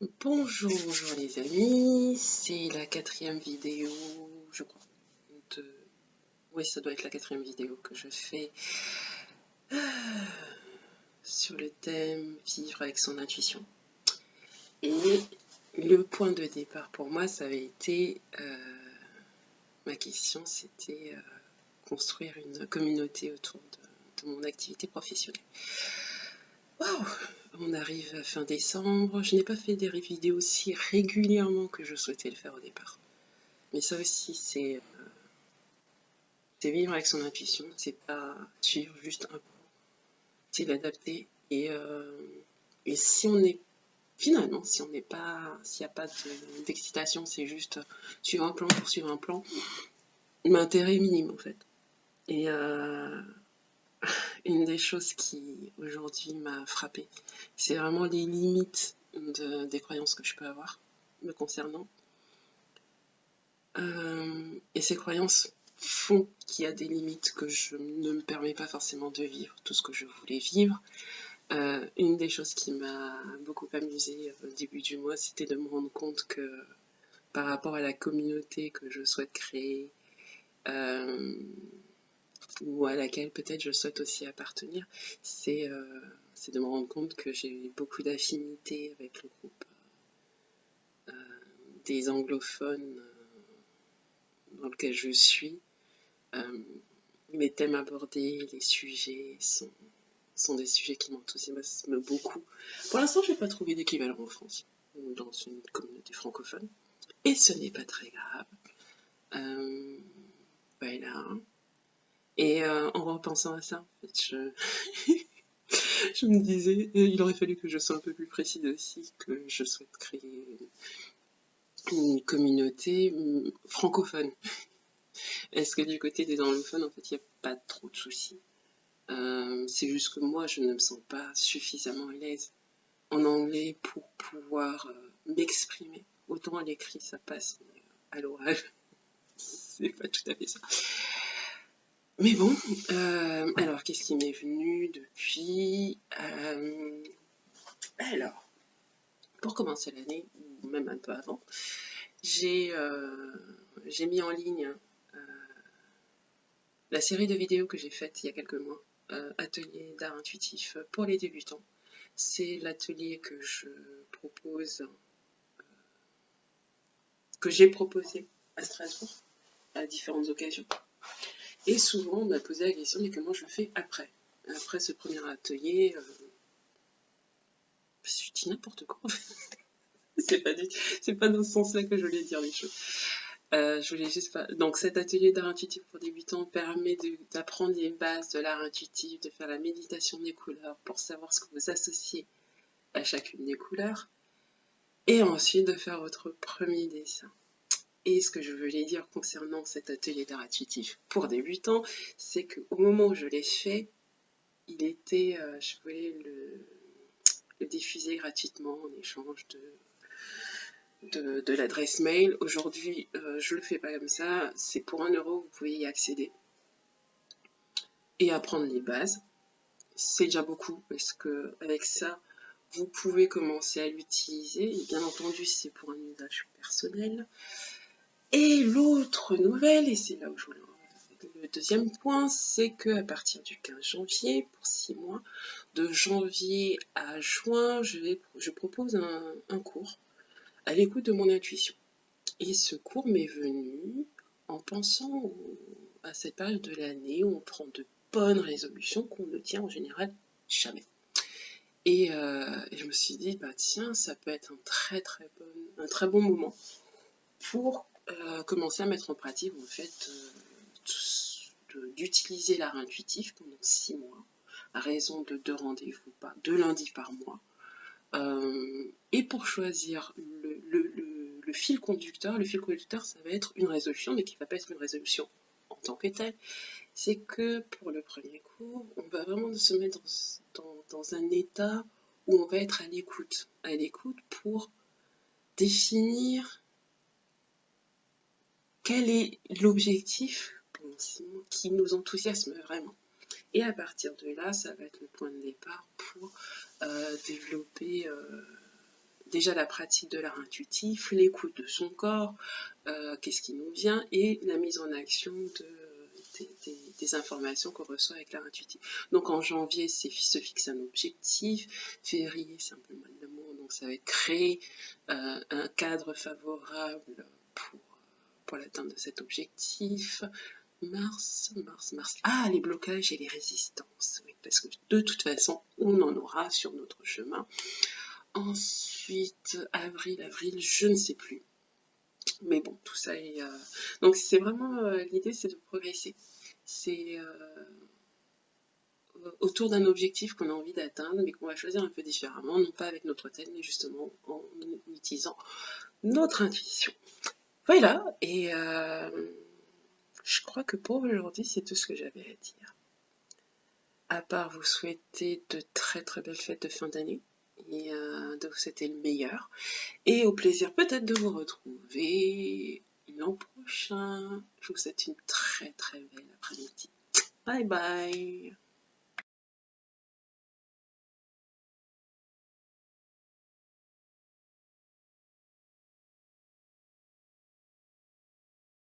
Bonjour, bonjour les amis, c'est la quatrième vidéo, je crois. de- Oui, ça doit être la quatrième vidéo que je fais sur le thème vivre avec son intuition. Et le point de départ pour moi, ça avait été, ma question, c'était construire une communauté autour de mon activité professionnelle. Waouh! On arrive à fin décembre, je n'ai pas fait des vidéos aussi régulièrement que je souhaitais le faire au départ. Mais ça aussi, c'est vivre avec son intuition, c'est pas suivre juste un plan, c'est l'adapter. Et si on est finalement, si on n'est pas, s'il n'y a pas d'excitation, c'est juste suivre un plan pour suivre un plan, l'intérêt est minime en fait. Et une des choses qui aujourd'hui m'a frappée, c'est vraiment les limites des croyances que je peux avoir me concernant. Et ces croyances font qu'il y a des limites que je ne me permets pas forcément de vivre tout ce que je voulais vivre. Une des choses qui m'a beaucoup amusée au début du mois, c'était de me rendre compte que par rapport à la communauté que je souhaite créer, ou à laquelle peut-être je souhaite aussi appartenir, c'est de me rendre compte que j'ai beaucoup d'affinités avec le groupe des anglophones dans lequel je suis. Les thèmes abordés, les sujets sont des sujets qui m'enthousiasment beaucoup. Pour l'instant, je n'ai pas trouvé d'équivalent en France, ou dans une communauté francophone. Et ce n'est pas très grave. Voilà. Et en repensant à ça, en fait, je me disais, il aurait fallu que je sois un peu plus précise aussi, que je souhaite créer une communauté francophone. Est-ce que du côté des anglophones, en fait, il n'y a pas trop de soucis. C'est juste que moi, je ne me sens pas suffisamment à l'aise en anglais pour pouvoir m'exprimer. Autant à l'écrit, ça passe, mais à l'oral, c'est pas tout à fait ça. Mais bon, alors qu'est-ce qui m'est venu depuis Alors, pour commencer l'année, ou même un peu avant, j'ai mis en ligne la série de vidéos que j'ai faite il y a quelques mois, Atelier d'art intuitif pour les débutants. C'est l'atelier que je propose, que j'ai proposé à Strasbourg à différentes occasions. Et souvent, on m'a posé la question de comment je le fais après. Après ce premier atelier, je dis n'importe quoi. C'est pas dans ce sens-là que je voulais dire les choses. Je voulais juste pas. Donc, cet atelier d'art intuitif pour débutants permet d'apprendre les bases de l'art intuitif, de faire la méditation des couleurs pour savoir ce que vous associez à chacune des couleurs, et ensuite de faire votre premier dessin. Et ce que je voulais dire concernant cet atelier d'art intuitif pour débutants, c'est qu'au moment où je l'ai fait, il était, je voulais le diffuser gratuitement en échange de l'adresse mail. Aujourd'hui, je le fais pas comme ça. C'est pour 1 euro, vous pouvez y accéder et apprendre les bases. C'est déjà beaucoup parce que avec ça, vous pouvez commencer à l'utiliser. Et bien entendu, c'est pour un usage personnel. Et l'autre nouvelle, et c'est là où je voulais le deuxième point, c'est qu'à partir du 15 janvier, pour 6 mois, de janvier à juin, je propose un cours à l'écoute de mon intuition. Et ce cours m'est venu en pensant à cette période de l'année où on prend de bonnes résolutions qu'on ne tient en général jamais. Et je me suis dit, bah tiens, ça peut être un très bon moment pour commencer à mettre en pratique en fait d'utiliser l'art intuitif pendant 6 mois, à raison de 2 rendez-vous, 2 lundis par mois. Et pour choisir le fil conducteur, ça va être une résolution, mais qui ne va pas être une résolution en tant que telle. C'est que pour le premier cours, on va vraiment se mettre dans un état où on va être à l'écoute pour définir quel est l'objectif qui nous enthousiasme vraiment. Et à partir de là, ça va être le point de départ pour développer déjà la pratique de l'art intuitif, l'écoute de son corps, qu'est-ce qui nous vient, et la mise en action des informations qu'on reçoit avec l'art intuitif. Donc en janvier, se fixe un objectif, février, c'est un peu mal de mots, donc ça va être créer un cadre favorable pour l'atteinte de cet objectif. Mars. Ah, les blocages et les résistances, oui, parce que de toute façon, on en aura sur notre chemin. Ensuite, avril, je ne sais plus. Mais bon, tout ça est... Donc c'est vraiment... l'idée, c'est de progresser. C'est autour d'un objectif qu'on a envie d'atteindre, mais qu'on va choisir un peu différemment, non pas avec notre tête, mais justement en utilisant notre intuition. Voilà, et je crois que pour aujourd'hui, c'est tout ce que j'avais à dire. À part vous souhaiter de très très belles fêtes de fin d'année, et de vous souhaiter le meilleur, et au plaisir peut-être de vous retrouver l'an prochain. Je vous souhaite une très très belle après-midi. Bye bye.